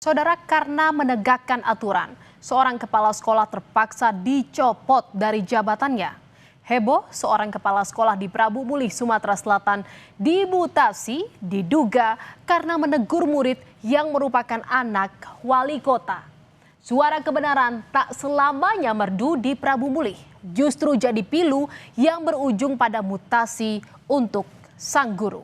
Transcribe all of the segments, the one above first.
Saudara, karena menegakkan aturan, seorang kepala sekolah terpaksa dicopot dari jabatannya. Heboh, seorang kepala sekolah di Prabu Mulih, Sumatera Selatan dimutasi diduga karena menegur murid yang merupakan anak wali kota. Suara kebenaran tak selamanya merdu di Prabu Mulih, justru jadi pilu yang berujung pada mutasi untuk sang guru.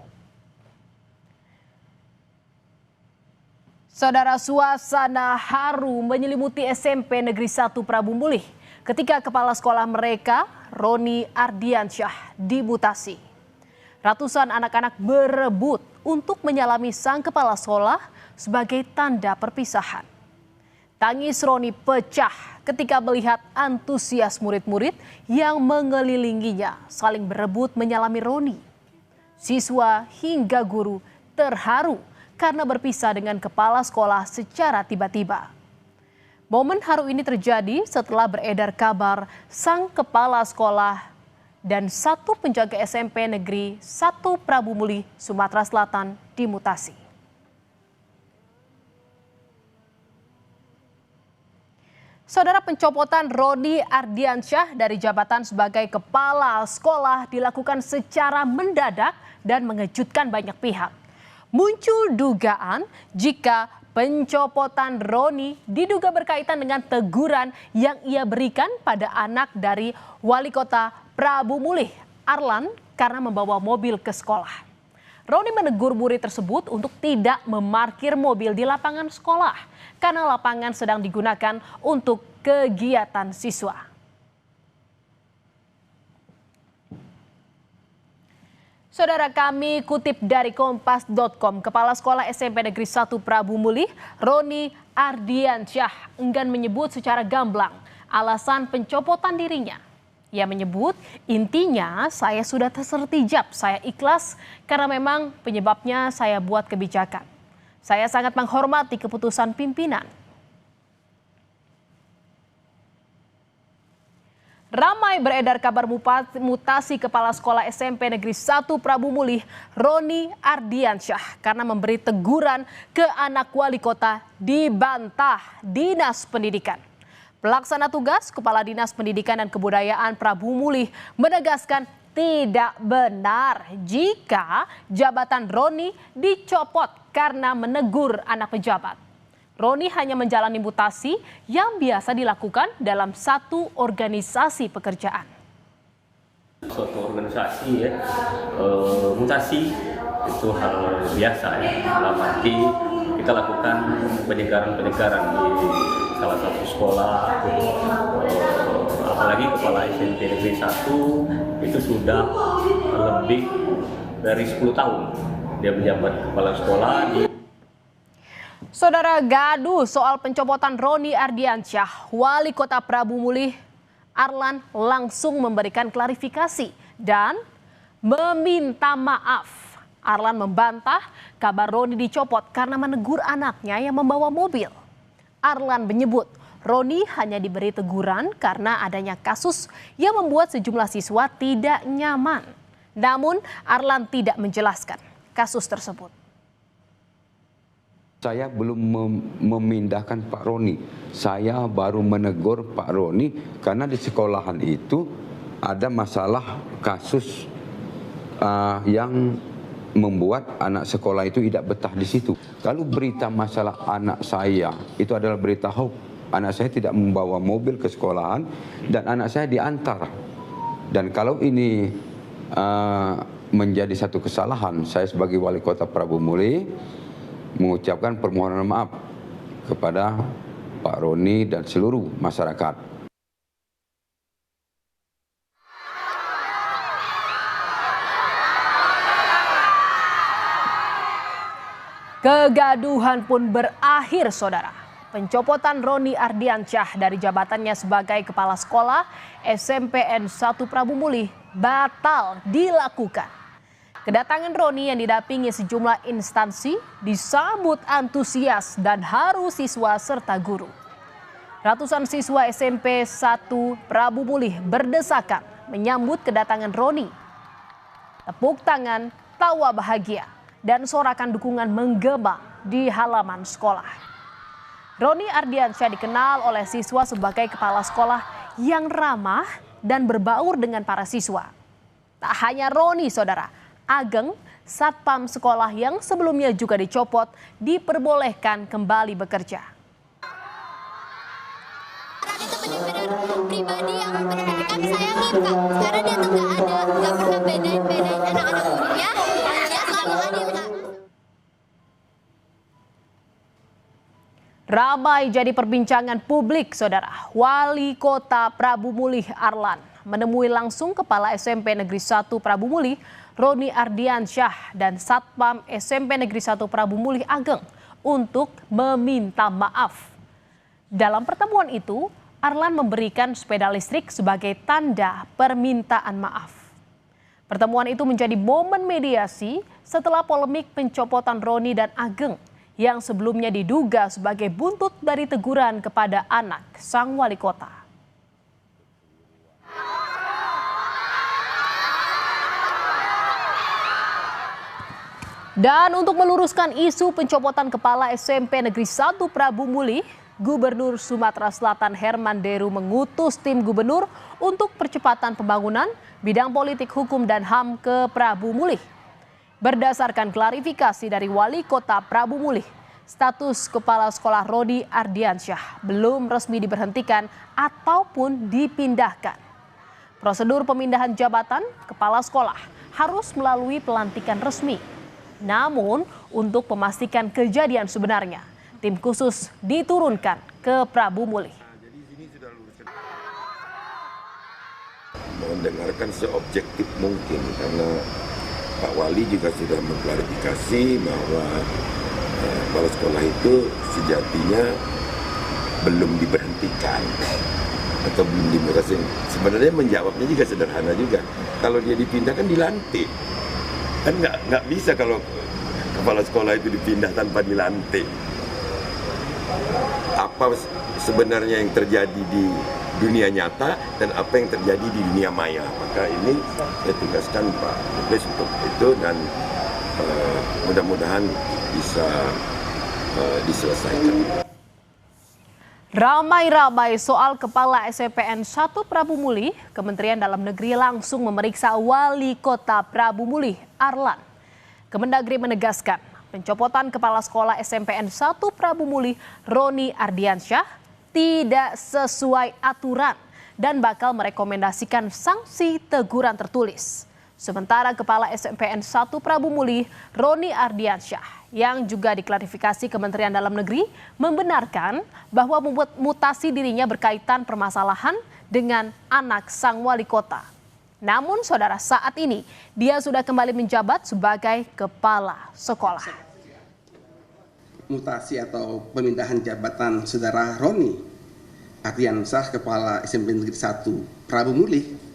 Saudara, suasana haru menyelimuti SMP Negeri 1 Prabu Mulih ketika kepala sekolah mereka, Roni Ardiansyah, dimutasi. Ratusan anak-anak berebut untuk menyalami sang kepala sekolah sebagai tanda perpisahan. Tangis Roni pecah ketika melihat antusias murid-murid yang mengelilinginya saling berebut menyalami Roni. Siswa hingga guru terharu karena berpisah dengan kepala sekolah secara tiba-tiba. Momen haru ini terjadi setelah beredar kabar sang kepala sekolah dan satu penjaga SMP Negeri 1 Prabu Mulih, Sumatera Selatan dimutasi. Saudara, pencopotan Roni Ardiansyah dari jabatan sebagai kepala sekolah dilakukan secara mendadak dan mengejutkan banyak pihak. Muncul dugaan jika pencopotan Roni diduga berkaitan dengan teguran yang ia berikan pada anak dari wali kota Prabu Mulih, Arlan, karena membawa mobil ke sekolah. Roni menegur murid tersebut untuk tidak memarkir mobil di lapangan sekolah karena lapangan sedang digunakan untuk kegiatan siswa. Saudara, kami kutip dari Kompas.com, Kepala Sekolah SMP Negeri 1 Prabu Mulih, Roni Ardiansyah, enggan menyebut secara gamblang alasan pencopotan dirinya. Ia menyebut, intinya saya sudah tersertijab, saya ikhlas karena memang penyebabnya saya buat kebijakan. Saya sangat menghormati keputusan pimpinan. Ramai beredar kabar mutasi kepala sekolah SMP Negeri 1 Prabu Mulih, Roni Ardiansyah, karena memberi teguran ke anak wali kota dibantah Dinas Pendidikan. Pelaksana tugas Kepala Dinas Pendidikan dan Kebudayaan Prabu Mulih menegaskan tidak benar jika jabatan Roni dicopot karena menegur anak pejabat. Roni hanya menjalani mutasi yang biasa dilakukan dalam satu organisasi pekerjaan. Suatu organisasi ya, mutasi itu hal biasa ya. Dalam arti kita lakukan penyegaran-penyegaran di salah satu sekolah. Apalagi kepala SMP Negeri 1 itu sudah lebih dari 10 tahun dia menjabat kepala sekolah di. Saudara, gaduh soal pencopotan Roni Ardiansyah, wali kota Prabu Mulih, Arlan langsung memberikan klarifikasi dan meminta maaf. Arlan membantah kabar Roni dicopot karena menegur anaknya yang membawa mobil. Arlan menyebut Roni hanya diberi teguran karena adanya kasus yang membuat sejumlah siswa tidak nyaman. Namun Arlan tidak menjelaskan kasus tersebut. Saya belum memindahkan Pak Roni. Saya baru menegur Pak Roni karena di sekolahan itu ada masalah kasus yang membuat anak sekolah itu tidak betah di situ. Kalau berita masalah anak saya itu adalah berita hoax. Anak saya tidak membawa mobil ke sekolahan dan anak saya diantar. Dan kalau ini menjadi satu kesalahan, saya sebagai wali kota Prabu Mulih mengucapkan permohonan maaf kepada Pak Roni dan seluruh masyarakat. Kegaduhan pun berakhir, saudara. Pencopotan Roni Ardiansyah dari jabatannya sebagai kepala sekolah SMPN 1 Prabu Mulih batal dilakukan. Kedatangan Roni yang didampingi sejumlah instansi disambut antusias dan haru siswa serta guru. Ratusan siswa SMP 1 Prabu Mulih berdesakan menyambut kedatangan Roni. Tepuk tangan, tawa bahagia, dan sorakan dukungan menggema di halaman sekolah. Roni Ardiansyah dikenal oleh siswa sebagai kepala sekolah yang ramah dan berbaur dengan para siswa. Tak hanya Roni, saudara, Ageng, satpam sekolah yang sebelumnya juga dicopot, diperbolehkan kembali bekerja. Itu benar-benar pribadi yang benar-benar kami sayangin, Kak. Sekarang dia tuh nggak pernah bedain anak-anak muda, dia selalu adil, Kak. Ramai jadi perbincangan publik, saudara. Wali Kota Prabu Mulih Arlan menemui langsung Kepala SMP Negeri 1 Prabu Mulih, Roni Ardiansyah, dan Satpam SMP Negeri 1 Prabu Mulih Ageng untuk meminta maaf. Dalam pertemuan itu, Arlan memberikan sepeda listrik sebagai tanda permintaan maaf. Pertemuan itu menjadi momen mediasi setelah polemik pencopotan Roni dan Ageng yang sebelumnya diduga sebagai buntut dari teguran kepada anak sang wali kota. Dan untuk meluruskan isu pencopotan Kepala SMP Negeri 1 Prabu Mulih, Gubernur Sumatera Selatan Herman Deru mengutus tim gubernur untuk percepatan pembangunan bidang politik, hukum, dan HAM ke Prabu Mulih. Berdasarkan klarifikasi dari Wali Kota Prabu Mulih, status Kepala Sekolah Roni Ardiansyah belum resmi diberhentikan ataupun dipindahkan. Prosedur pemindahan jabatan Kepala Sekolah harus melalui pelantikan resmi. Namun, untuk memastikan kejadian sebenarnya, tim khusus diturunkan ke Prabu Mulih. Mendengarkan seobjektif mungkin karena Pak Wali juga sudah mengklarifikasi bahwa kepala sekolah itu sejatinya belum diberhentikan atau belum diberhentikan. Sebenarnya menjawabnya juga sederhana juga. Kalau dia dipindah kan dilantik. Kan nggak bisa kalau kepala sekolah itu dipindah tanpa dilantik. Apa sebenarnya yang terjadi di dunia nyata dan apa yang terjadi di dunia maya. Maka ini saya tugaskan Pak Dubes untuk itu dan mudah-mudahan bisa diselesaikan. Ramai-ramai soal Kepala SMPN 1 Prabu Mulih, Kementerian Dalam Negeri langsung memeriksa Wali Kota Prabu Mulih, Arlan. Kemendagri menegaskan pencopotan Kepala Sekolah SMPN 1 Prabu Mulih, Roni Ardiansyah, tidak sesuai aturan dan bakal merekomendasikan sanksi teguran tertulis. Sementara Kepala SMPN 1 Prabu Mulih, Roni Ardiansyah, yang juga diklarifikasi Kementerian Dalam Negeri, membenarkan bahwa mutasi dirinya berkaitan permasalahan dengan anak sang wali kota. Namun saudara, saat ini dia sudah kembali menjabat sebagai kepala sekolah. Mutasi atau pemindahan jabatan saudara Roni Ardiansyah, Kepala SMP Negeri 1 Prabu Mulih,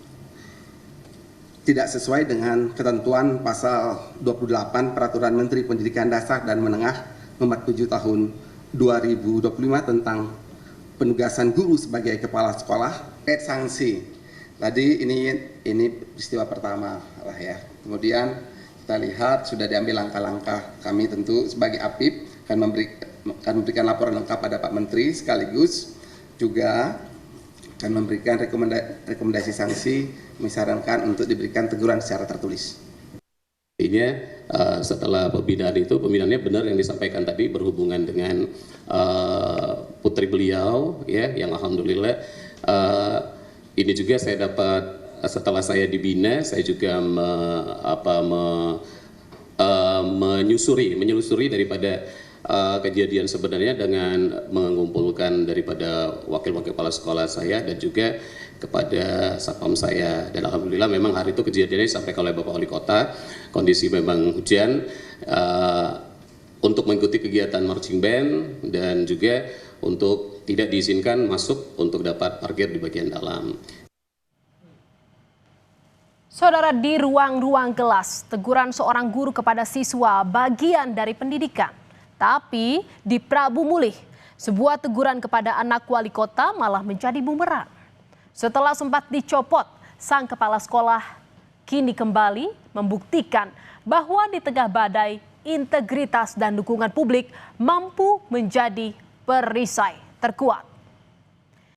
tidak sesuai dengan ketentuan pasal 28 Peraturan Menteri Pendidikan Dasar dan Menengah nomor 7 tahun 2025 tentang penugasan guru sebagai kepala sekolah. Sanksi. Tadi ini peristiwa pertama lah ya. Kemudian kita lihat sudah diambil langkah-langkah. Kami tentu sebagai APIP akan memberikan laporan lengkap pada Pak Menteri, sekaligus juga akan memberikan rekomendasi sanksi, misalkan untuk diberikan teguran secara tertulis. Setelah pembinaannya benar yang disampaikan tadi berhubungan dengan putri beliau, ya, yang alhamdulillah ini juga saya dapat setelah saya dibina, saya juga menyelusuri daripada kejadian sebenarnya dengan mengumpulkan daripada wakil-wakil kepala sekolah saya dan juga kepada satpam saya. Dan alhamdulillah memang hari itu kejadiannya disampaikan oleh Bapak Wali Kota, kondisi memang hujan, untuk mengikuti kegiatan marching band dan juga untuk tidak diizinkan masuk untuk dapat parkir di bagian dalam. Saudara, di ruang-ruang kelas, teguran seorang guru kepada siswa bagian dari pendidikan. Tapi di Prabu Mulih, sebuah teguran kepada anak wali kota malah menjadi bumerang. Setelah sempat dicopot, sang kepala sekolah kini kembali membuktikan bahwa di tengah badai, integritas dan dukungan publik mampu menjadi perisai terkuat.